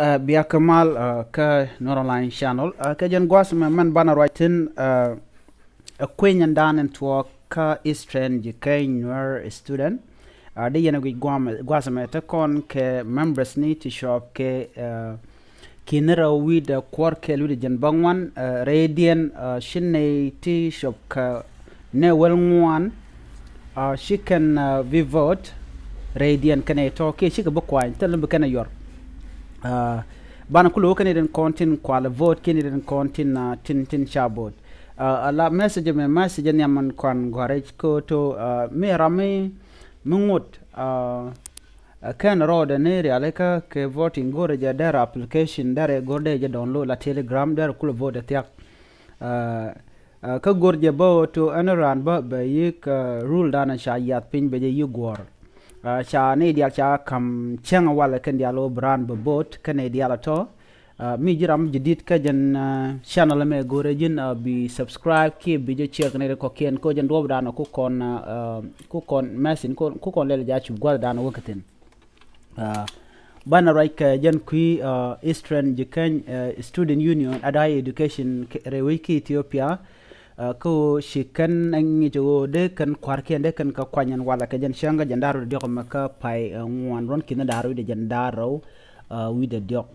Biya Kamal ka Online channel ka jen gwas man bana writing a queen and dan and to ka Easter Jikang Nuer student de yana gwas me ta kon ke members ni to shop ke kinera with the quark with jen bangwan radian shinne ti shop ka ne wel ngwan she can we vote radian kane to ke she ka bokwa tan kana yor bana kulo kane den kontin kwala vote kene den kontin tin chabot ala message ne man kwan gore ko to me rami mungut kan road ne realeka ke voting gore ja der application dare gorde ja download la telegram der kulo vote tiak ka gorje bo to anaran ba yik rule dana sha yat pin be je gor cha ne dia cha kam chang wala kan dia lo brand be bot kan ne dia la to mi jiram jidit ka jan channel me gore jin bi subscribe ki bi je check ne ko ken ko jan do dana ko kon machine ko kon le ja chu gwa dana wakatin bana right ka jan kui Easter Jikang student union adai education rewiki Ethiopia ko shikan angi jo de kan kwarken de kan ka kwanyan wala ka jan shanga jandaro de ko maka pai ngwan ron kina daru de jandaro wi de diok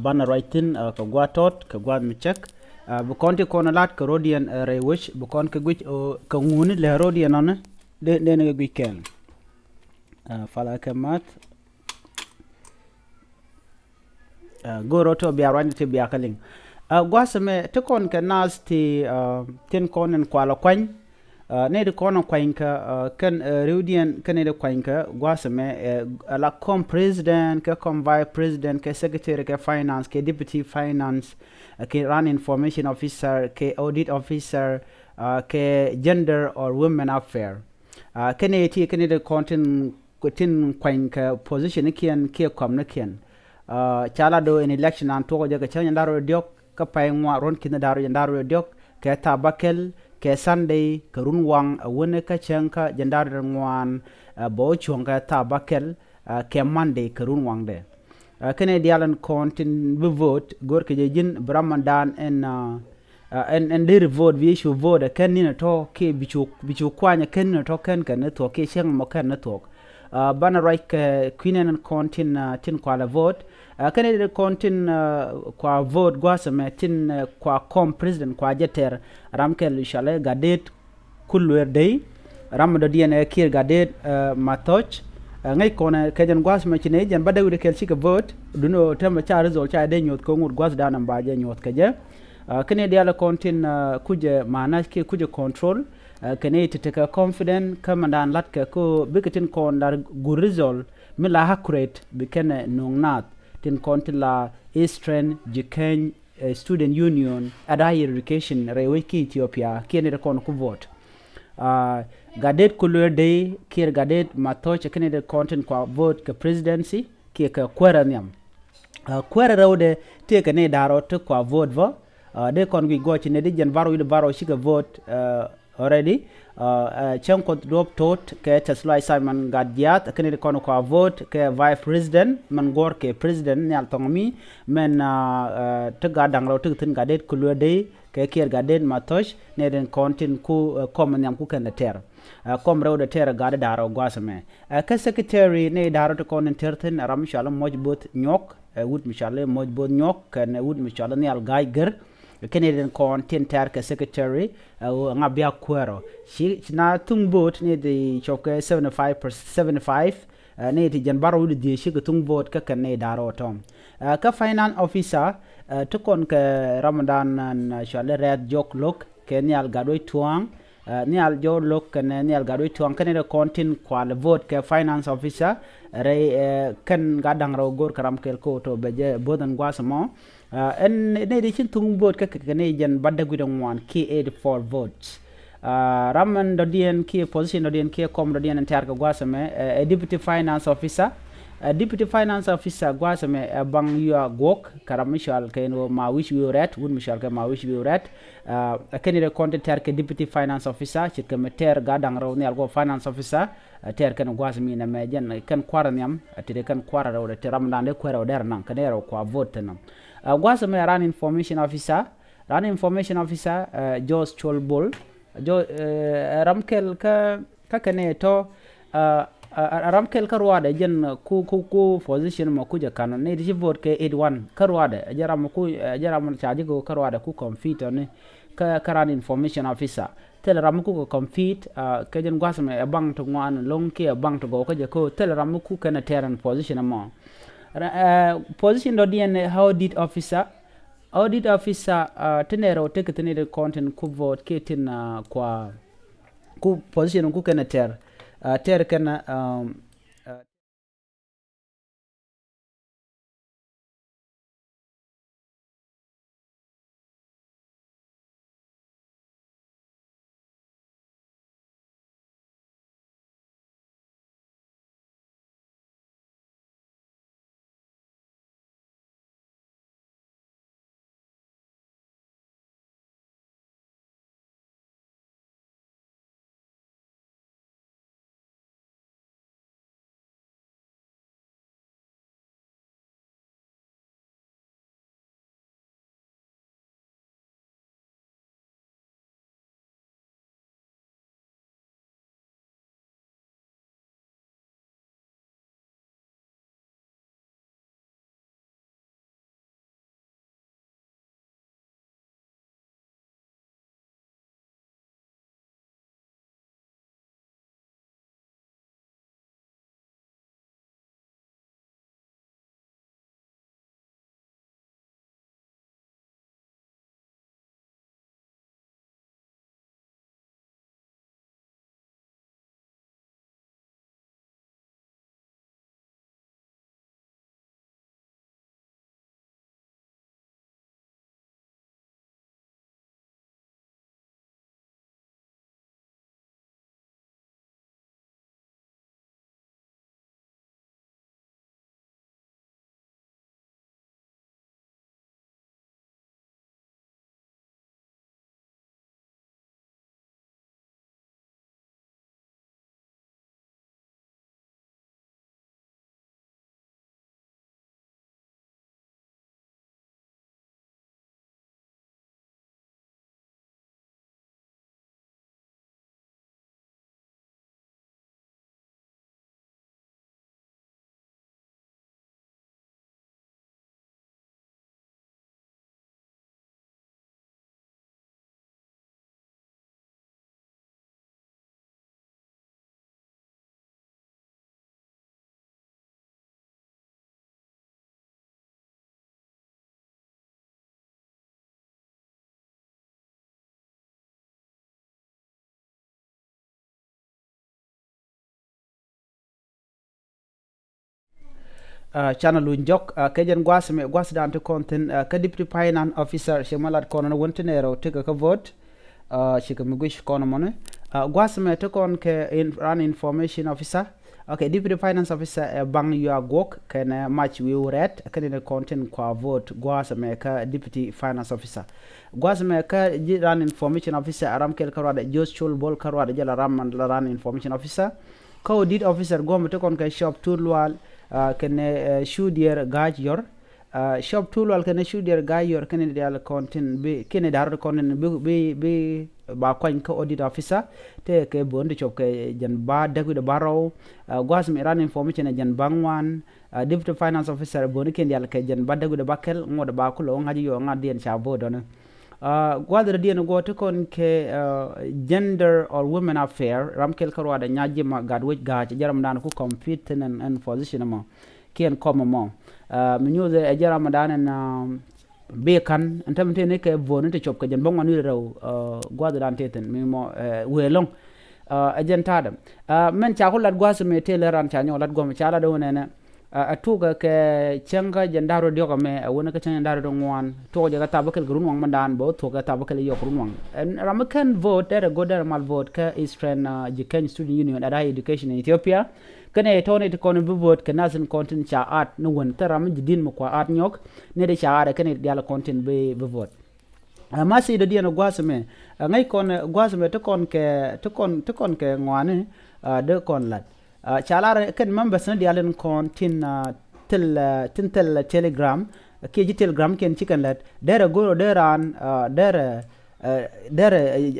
bana writing ka gwatot ka gwad mi check bu konti kono lat ka rodian rewish bu kon ka gwich ka nguni le rodian on de ne gwiken fala kamat goro to biya rwani te biya kaling gwasame te kon ka nas ti tin konen kwala kwany ne de kono kwany ka kan reudian kan ne de kwany ka gwasame la kom president ka kom vice president ka secretary ka finance ka deputy finance ke run information officer ke audit officer ke gender or women affair kan ne ti kan ne de kontin tin kwany ka position kian ke kom na kian chala do in election an to jaga chanya daro diok ka pay ngwa ron kina daro jandaro diok ke tabakel ke sunday ka runwang wone ka chanka jandaro ngwan bo chonga tabakel ke monday ka runwang de kene dialan kontin be vote gor ke jin brahmandan en der vote vi should vote ken ni to ke bichu kwanya ken ni to ken to ke chang mo ken na to bana right queen and kontin tin kwala vote kene de kontin kwa vote gwasame tin kwa kom president kwa jeter ramkel shale gadet kulwer day ramdo dna kir gadet matoch ngai kona kajan gwasame chine jan badawi de kel sika vote duno tema cha result cha de nyot ko ngur gwas dana mbaje nyot kaje kene de ala kontin kuje manaj ke kuje control kene titeka confident kamandan latka ko bikatin kon dar gurizol mila accurate bikene thoknath tin kontila Easter Jikang student union adai education rewiki Ethiopia kene kon ku vote gadet kulur day kir gadet matoch kene de content kwa vote ka presidency ki ka kwara nyam kwara rawde te kene daro to kwa vote vo de kon gi go chine de jan varo shika vote already chen ko drop tot ke taslai Simon Gadiat kene kono ko vote ke vice president man gor ke president nyal tongi men te gadang ro tin gadet kulwe de ke kier gadet matosh ne den kontin ku kom nyam ku ken ter kom ro de ter gade daro gwasame ke secretary ne daro to kon terten ram shalom mojbot nyok wud mishale mojbot nyok ken wud mishale nyal gaiger Canadian content terka secretary ngabia kwero shi na tung vote ne de choke 75 ne ti jan baro de shi tung vote ka kan ne daro tom ka finance officer to kon ka ramadan na shale red jok lok kenyal gadoi tuang nial jo lok kan nial gadoi tuang kan ne content kwal vote ka finance officer re kan gadang ro gor karam kel ko to beje bodan gwasamo en ne de chin tung vote ka kene jan badda gudon wan ki 84 votes raman do dien ki position do dien ki kom do dien enter ka gwasame deputy finance officer Deputy Finance Officer gwasame bang yua gok karamishal keno ma wish we ret wun mishal ke ma wish we ret keni de konte ter ke Deputy Finance Officer chit ke meter gadang raw ne algo Finance Officer ter ken gwasami na mejen ken kwara nyam atide ken kwara raw de teram nande kwara der nan kenero kwa vote nam gwasame ran information officer Jos Cholbol jo ramkel ka kene to ramkel karwade jen ku position mo kuja kano ne di vote ke 81 karwade jaram chaji go karwade ku compete ne karan information officer tel ram ku ko compete ke jen gwasme e bang to ngwan long ke bang to go ko tel ram ku kana terran position mo position do dien audit officer tenero take tenere content ku vote ke tin kwa ku position ku kana ter kana channel unjok kejen gwas dan to content ka deputy finance officer shemalat kono wontenero tega ka vote shika migush kono mone gwasme to kon ke run information officer okay deputy finance officer bang yua gok kana match we red kana content kwa vote gwasme ka deputy finance officer gwasme ka run information officer aram kel karwade Jos Cholbol karwade jala ram run information officer ka audit officer gom to kon ka shop turwal kene shudier gaj yor shop tool kene shudier gaj yor kene dal content be kene dar content be ba kwany ko audit officer te ke bonde chop ke jan ba dagu de baro gwas mi ran information jan bangwan deputy finance officer bonde ken dal ke jan ba dagu de bakel ngod ba ko lo ngaji yo ngadien cha bodona gwadra dien go to kon ke gender or women affair ramkel karwada nyaji ma gadwej gaaj jaram dan ku compete and position ma ken kom mo mi nyuze e jaram dan na be kan entamte ne ke vonu te chop ke jan bonga ni rew gwadra dan teten mi mo welong agent adam men cha ko lat gwas me teleran cha nyolat gom cha la do ne atuga ke chenga jandaro dioga me wona ke chenga jandaro do ngwan to jaga tabakel grun wang mandan bo to ga tabakel yo grun wang en ramakan vote there go there mal vote ka Easter Jikang student union at higher education in Ethiopia kene to ne to kon be vote ke nasin content cha art no won taram jidin mo kwa art nyok ne de cha art kene diala content be vote masi do diana gwasme ngai kon gwasme to kon ke ngwane de kon lat chalara ken members na dialen kon tel telegram ke ji telegram ken chicken lat dere go deran dere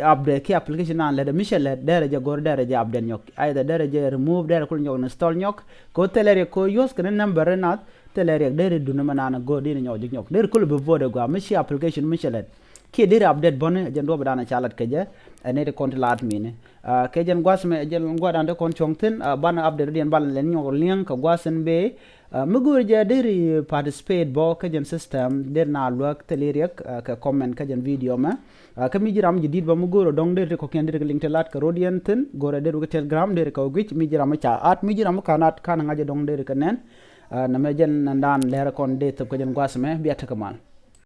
update ki application an le de michel dere je gor dere je update nyok either dere je remove dere kul nyok install nyok ko telere ko use ken number nat telere dere duna manana go dina nyok dere kul be vote go michi application michel ki dire update bonne jen do badana chalat keje ne de konti lat mine ke jen gwasme jen godande kon chongten bana update den bal len nyol lien ka gwasen be mugur je dire participate bo ke jen system der na lok teleriek ka comment ka jen video ma ka mi jiram jidid ba mugur dong der ko ken der link telat ka rodien ten gore der ko telegram der ko gwich mi jiram cha at mi jiram kanat kan ngaje dong der ka nen na me jen ndan lera kon de to ko jen gwasme biata kamal